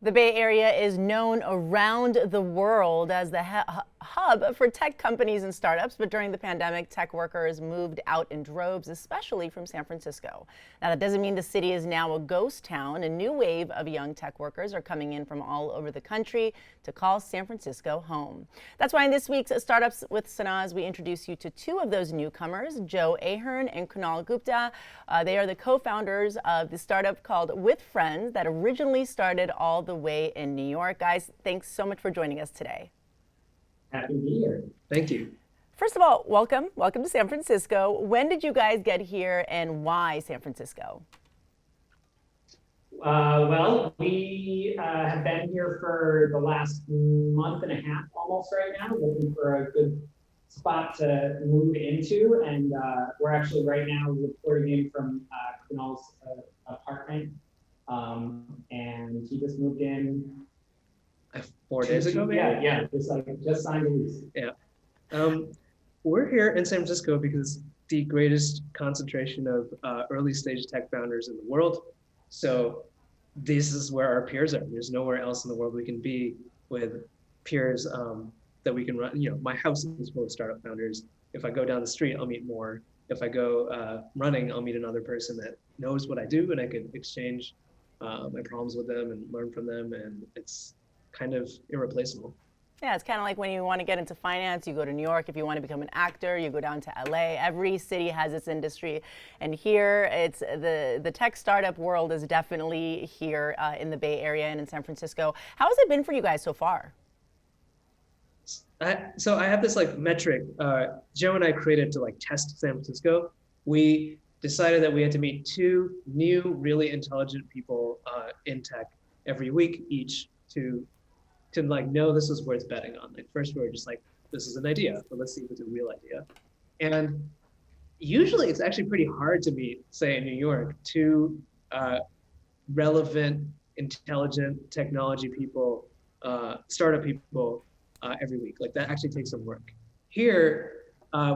The Bay Area is known around the world as the hub for tech companies and startups, but during the pandemic, tech workers moved out in droves, especially from San Francisco. Now, that doesn't mean the city is now a ghost town. A new wave of young tech workers are coming in from all over the country to call San Francisco home. That's why in this week's Startups with Sanaz, we introduce you to two of those newcomers, Joe Ahern and Kunal Gupta. They are the co-founders of the startup called Withfriends that originally started all the way in New York. Guys, thanks so much for joining us today. Happy to be here. Thank you. First of all, welcome to San Francisco. When did you guys get here and why San Francisco? Well, we have been here for the last month and a half almost right now, looking for a good spot to move into. And we're actually right now reporting in from Kunal's apartment. And he just moved in 4 days ago, maybe? Yeah, just signed a lease. Yeah. We're here in San Francisco because the greatest concentration of early stage tech founders in the world. So this is where our peers are. There's nowhere else in the world we can be with peers that we can run. You know, my house is full of startup founders. If I go down the street, I'll meet more. If I go running, I'll meet another person that knows what I do, and I could exchange my problems with them and learn from them. And it's kind of irreplaceable. Yeah, it's kind of like when you want to get into finance, you go to New York. If you want to become an actor, you go down to LA. Every city has its industry. And here, it's the tech startup world is definitely here in the Bay Area and in San Francisco. How has it been for you guys so far? So I have this like metric Joe and I created to like test San Francisco. We decided that we had to meet two new, really intelligent people in tech every week each to like know this is worth betting on. Like first we were just like, this is an idea, but let's see if it's a real idea. And usually it's actually pretty hard to meet, say in New York, two relevant, intelligent technology people, startup people every week. Like that actually takes some work. Here,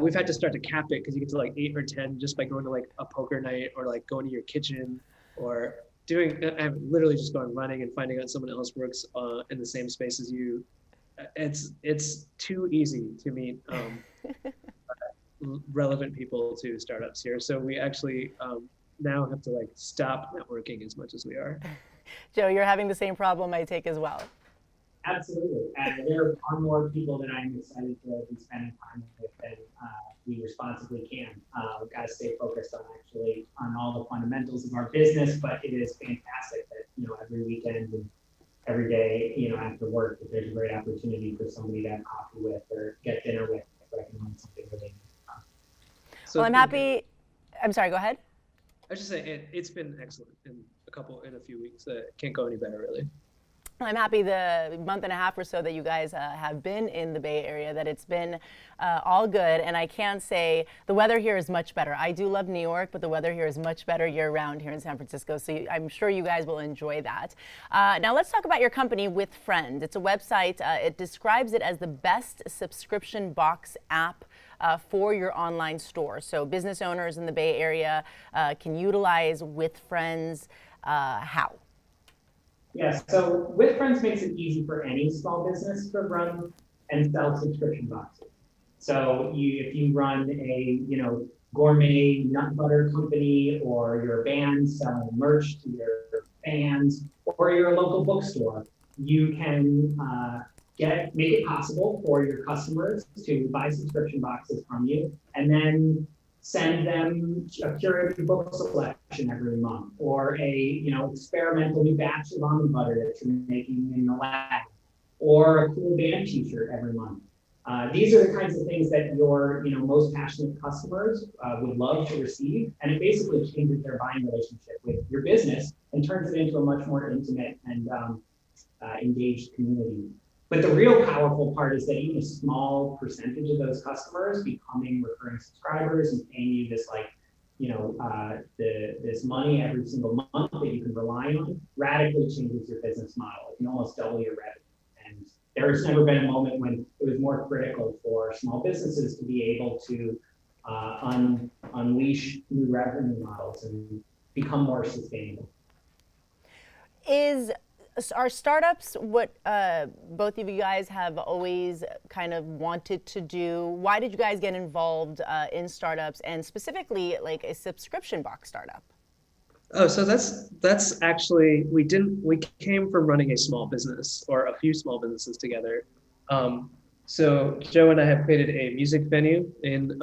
we've had to start to cap it because you get to like 8 or 10 just by going to like a poker night or like going to your kitchen or I'm literally just going running and finding out someone else works in the same space as you. It's too easy to meet relevant people to startups here. So we actually now have to like stop networking as much as we are. Joe, you're having the same problem I take as well. Absolutely. And there are more people that I'm excited to be spending time with than we responsibly can. We've got to stay focused on all the fundamentals of our business, but it is fantastic that, every weekend and every day, after work, that there's a great opportunity for somebody to have coffee with or get dinner with if I can learn something really new. So well, I'm happy. I'm sorry, go ahead. I was just saying, it's been excellent in a few weeks. Can't go any better, really. I'm happy the month and a half or so that you guys have been in the Bay Area, that it's been all good. And I can say the weather here is much better. I do love New York, but the weather here is much better year round here in San Francisco. So I'm sure you guys will enjoy that. Now let's talk about your company, Withfriends. It's a website. It describes it as the best subscription box app for your online store. So business owners in the Bay Area can utilize Withfriends. How? Yeah, so Withfriends makes it easy for any small business to run and sell subscription boxes. So if you run a gourmet nut butter company, or you're a band selling merch to your fans, or you're a local bookstore, you can make it possible for your customers to buy subscription boxes from you and then send them a curated book selection every month, or a experimental new batch of almond butter that you're making in the lab, or a cool band t-shirt every month. These are the kinds of things that your most passionate customers would love to receive, and it basically changes their buying relationship with your business and turns it into a much more intimate and engaged community. But the real powerful part is that even a small percentage of those customers becoming recurring subscribers and paying you this this money every single month that you can rely on radically changes your business model. It can almost double your revenue. And there's never been a moment when it was more critical for small businesses to be able to unleash new revenue models and become more sustainable. Is Are startups what both of you guys have always kind of wanted to do? Why did you guys get involved in startups, and specifically like a subscription box startup? Oh, so that's actually we came from running a small business or a few small businesses together. So Joe and I have created a music venue in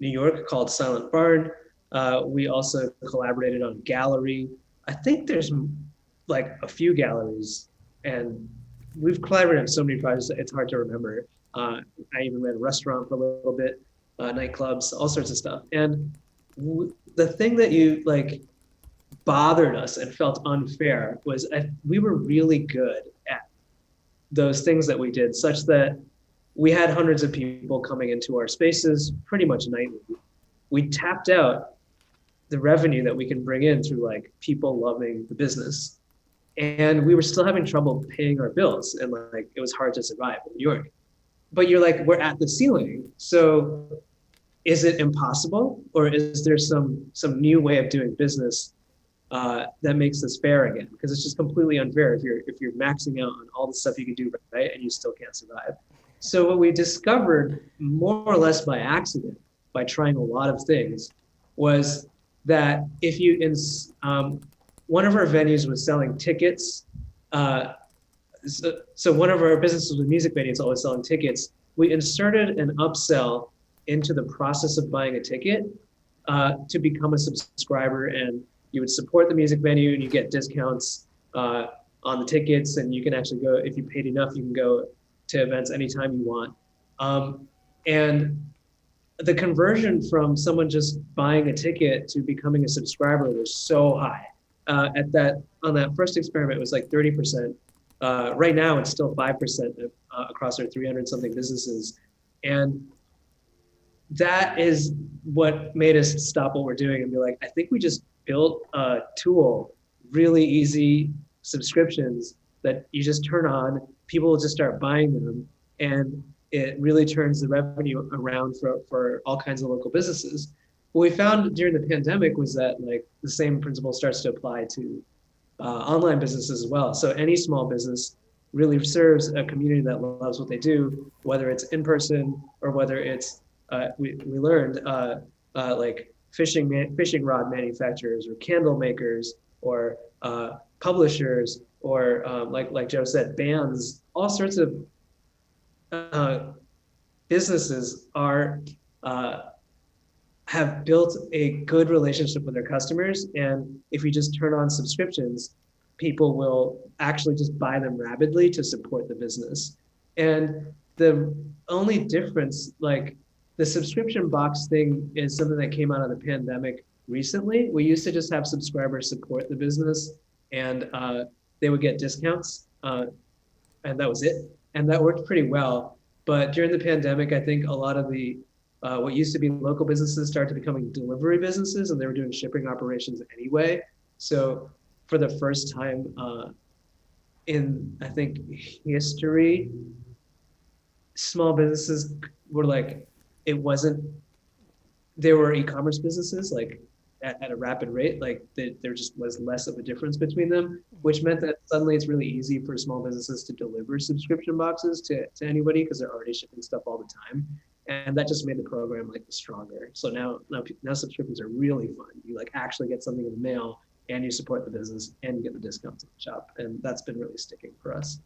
New York called Silent Barn. We also collaborated on Gallery. I think there's like a few galleries, and we've collaborated on so many projects that it's hard to remember. I even ran a restaurant for a little bit, nightclubs, all sorts of stuff. And the thing that you like bothered us and felt unfair was we were really good at those things that we did, such that we had hundreds of people coming into our spaces pretty much nightly. We tapped out the revenue that we can bring in through like people loving the business. And we were still having trouble paying our bills, and like it was hard to survive in New York. But you're like, we're at the ceiling. So is it impossible, or is there some new way of doing business that makes this fair again? Because it's just completely unfair if you're maxing out on all the stuff you can do, right, and you still can't survive. So what we discovered, more or less by accident, by trying a lot of things, was that if you one of our venues was selling tickets. So one of our businesses with music venues always selling tickets. We inserted an upsell into the process of buying a ticket to become a subscriber, and you would support the music venue and you get discounts on the tickets, and you can actually go, if you paid enough, you can go to events anytime you want. And the conversion from someone just buying a ticket to becoming a subscriber was so high. On that first experiment, it was like 30%. Right now, it's still 5% across our 300 something businesses. And that is what made us stop what we're doing and be like, I think we just built a tool, really easy subscriptions that you just turn on, people will just start buying them, and it really turns the revenue around for all kinds of local businesses. What we found during the pandemic was that like the same principle starts to apply to online businesses as well. So any small business really serves a community that loves what they do, whether it's in person or whether it's we learned like fishing rod manufacturers or candle makers or publishers or like Joe said, bands, all sorts of businesses have built a good relationship with their customers. And if you just turn on subscriptions, people will actually just buy them rapidly to support the business. And the only difference, like the subscription box thing is something that came out of the pandemic recently. We used to just have subscribers support the business and they would get discounts and that was it. And that worked pretty well. But during the pandemic, I think a lot of the what used to be local businesses started becoming delivery businesses, and they were doing shipping operations anyway. So for the first time in, I think, history, small businesses were like, there were e-commerce businesses like at a rapid rate, like there just was less of a difference between them, which meant that suddenly it's really easy for small businesses to deliver subscription boxes to anybody because they're already shipping stuff all the time. And that just made the program like stronger. So now subscriptions are really fun. You like actually get something in the mail and you support the business and you get the discounts in the shop. And that's been really sticking for us.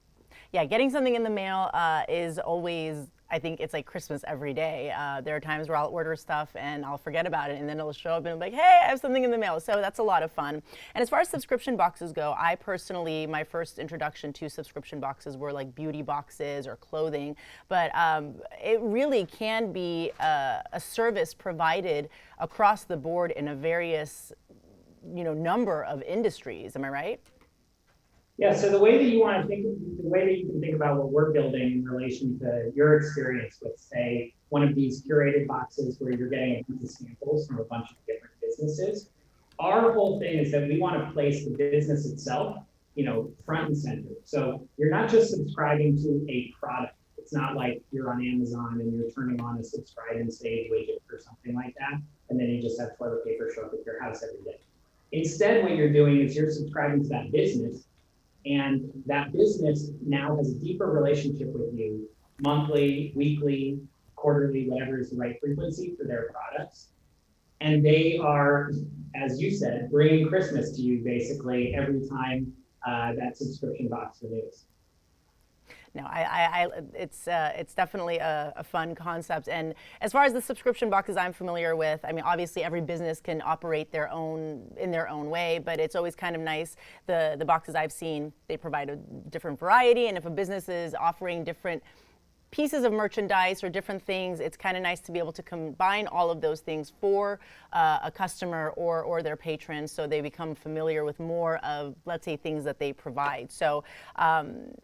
Yeah, getting something in the mail is always, I think it's like Christmas every day. There are times where I'll order stuff and I'll forget about it, and then it'll show up and I'm like, hey, I have something in the mail. So that's a lot of fun. And as far as subscription boxes go, I personally, my first introduction to subscription boxes were like beauty boxes or clothing. But it really can be a service provided across the board in a various, number of industries. Am I right? Yeah, so the way that you can think about what we're building in relation to your experience with, say, one of these curated boxes where you're getting a bunch of samples from a bunch of different businesses, our whole thing is that we want to place the business itself, front and center. So you're not just subscribing to a product. It's not like you're on Amazon and you're turning on a subscribe and save widget or something like that, and then you just have toilet paper show up at your house every day. Instead, what you're doing is you're subscribing to that business. And that business now has a deeper relationship with you, monthly, weekly, quarterly, whatever is the right frequency for their products. And they are, as you said, bringing Christmas to you basically every time that subscription box renews. No, it's definitely a fun concept. And as far as the subscription boxes I'm familiar with, I mean, obviously every business can operate in their own way, but it's always kind of nice. The boxes I've seen, they provide a different variety, and if a business is offering different pieces of merchandise or different things, it's kind of nice to be able to combine all of those things for a customer or their patrons, so they become familiar with more of, let's say, things that they provide. So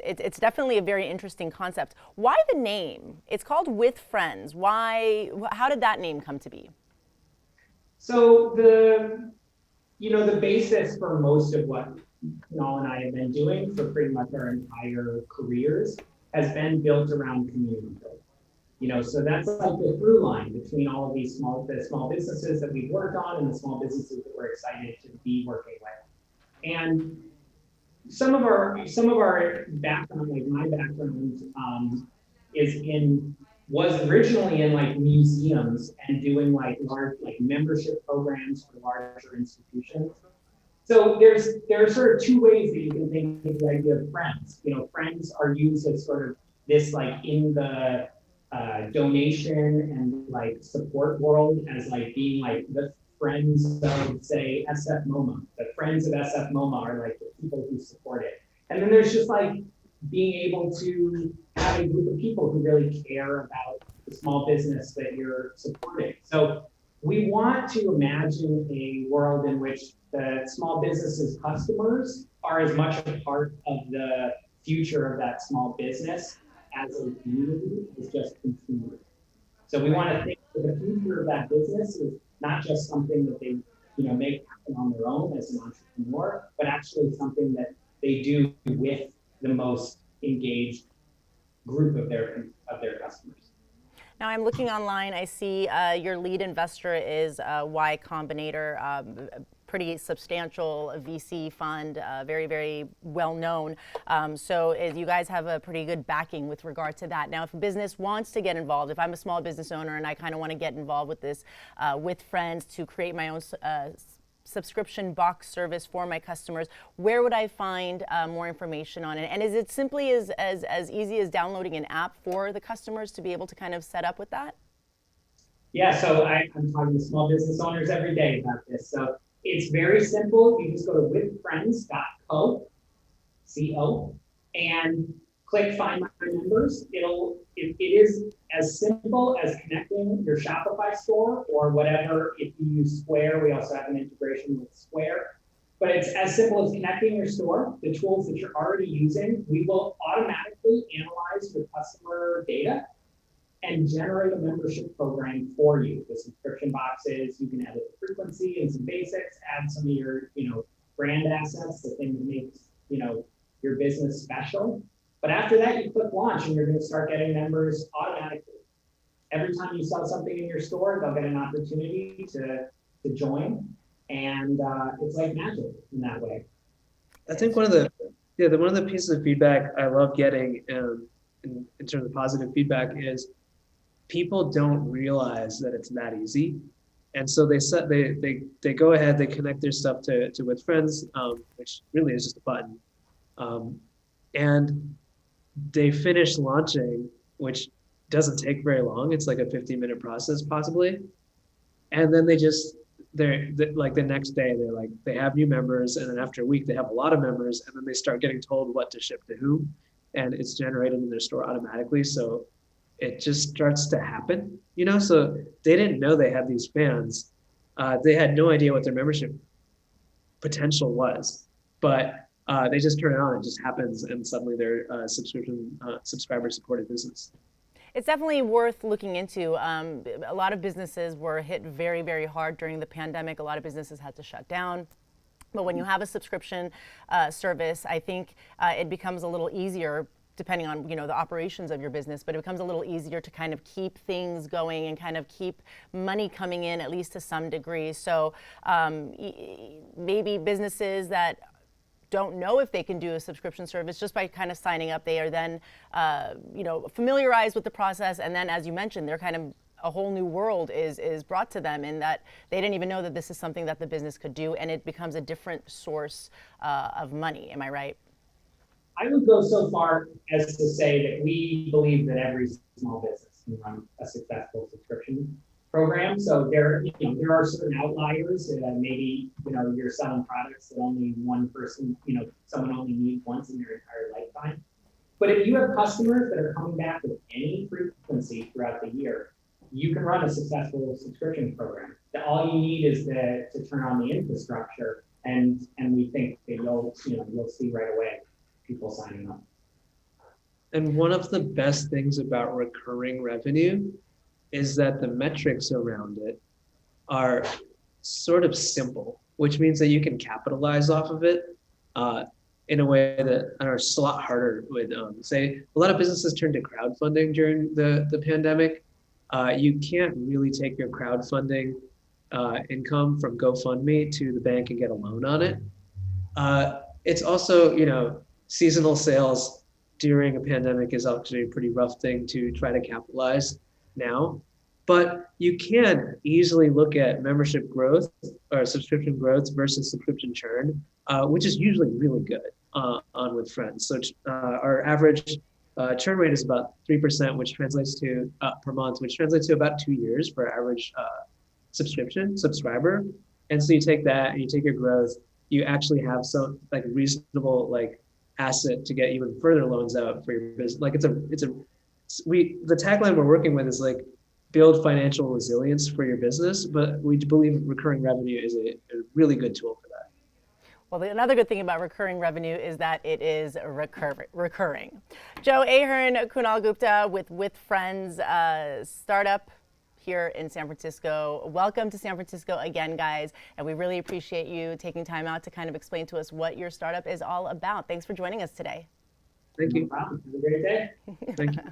it's definitely a very interesting concept. Why the name? It's called Withfriends. Why? How did that name come to be? So the basis for most of what Kunal and I have been doing for pretty much our entire careers has been built around community building. So that's like the through line between all of these small businesses that we've worked on and the small businesses that we're excited to be working with. And some of our background, like my background, was originally in like museums and doing like large like membership programs for larger institutions. So there are sort of two ways that you can think of the idea of friends. Friends are used as sort of this like in the donation and like support world as like being like the friends of say SF MoMA. The friends of SF MoMA are like the people who support it. And then there's just like being able to have a group of people who really care about the small business that you're supporting. So we want to imagine a world in which the small business's customers are as much a part of the future of that small business as a community as just consumers. So we want to think that the future of that business is not just something that they make happen on their own as an entrepreneur, but actually something that they do with the most engaged group of their customers. Now I'm looking online. I see your lead investor is Y Combinator, pretty substantial VC fund, very, very well known. So you guys have a pretty good backing with regard to that. Now, if a business wants to get involved, if I'm a small business owner and I kind of want to get involved with this, Withfriends, to create my own subscription box service for my customers, where would I find more information on it? And is it simply as easy as downloading an app for the customers to be able to kind of set up with that? Yeah, so I'm talking to small business owners every day about this. So it's very simple. You just go to withfriends.co, C-O, and click Find My Members. It is as simple as connecting your Shopify store or whatever. If you use Square, we also have an integration with Square. But it's as simple as connecting your store, the tools that you're already using. We will automatically analyze your customer data and generate a membership program for you. The subscription boxes, you can edit the frequency and some basics, add some of your, brand assets, the thing that makes, your business special. But after that, you click launch and you're going to start getting members automatically. Every time you sell something in your store, they'll get an opportunity to join. And it's like magic in that way. I think one of the pieces of feedback I love getting in terms of positive feedback is people don't realize that it's that easy. And so they go ahead, they connect their stuff to Withfriends, which really is just a button. And they finish launching, which doesn't take very long. It's like a 15-minute process possibly. And then they're like the next day, they have new members. And then after a week, they have a lot of members. And then they start getting told what to ship to whom. And it's generated in their store automatically. So it just starts to happen, so they didn't know they had these fans. They had no idea what their membership potential was, but they just turn it on, it just happens, and suddenly they're a subscriber supported business. It's definitely worth looking into. A lot of businesses were hit very, very hard during the pandemic. A lot of businesses had to shut down. But when you have a subscription service, I think it becomes a little easier, depending on the operations of your business, but it becomes a little easier to kind of keep things going and kind of keep money coming in, at least to some degree. So maybe businesses that don't know if they can do a subscription service, just by kind of signing up, they are then, familiarized with the process. And then, as you mentioned, they're kind of a whole new world is brought to them, in that they didn't even know that this is something that the business could do, and it becomes a different source of money. Am I right? I would go so far as to say that we believe that every small business can run a successful subscription program. So there are certain outliers. Maybe you're selling products that only one person, someone only needs once in their entire lifetime. But if you have customers that are coming back with any frequency throughout the year, you can run a successful subscription program. All you need is to turn on the infrastructure, and we think that you'll see right away people signing up. And one of the best things about recurring revenue is that the metrics around it are sort of simple, which means that you can capitalize off of it in a way that is a lot harder with, say, a lot of businesses turned to crowdfunding during the pandemic. You can't really take your crowdfunding income from GoFundMe to the bank and get a loan on it. It's also, seasonal sales during a pandemic is actually a pretty rough thing to try to capitalize now. But you can easily look at membership growth or subscription growth versus subscription churn, which is usually really good on Withfriends. So our average churn rate is about 3%, which translates to per month, which translates to about 2 years for average subscriber. And so you take that and you take your growth, you actually have some reasonable asset to get even further loans out for your business. The tagline we're working with is build financial resilience for your business, but we believe recurring revenue is a really good tool for that. Well, another good thing about recurring revenue is that it is recurring. Joe Ahern, Kunal Gupta with Withfriends, startup here in San Francisco. Welcome to San Francisco again, guys, and we really appreciate you taking time out to kind of explain to us what your startup is all about. Thanks for joining us today. Thank you. No problem. Have a great day. Thank you.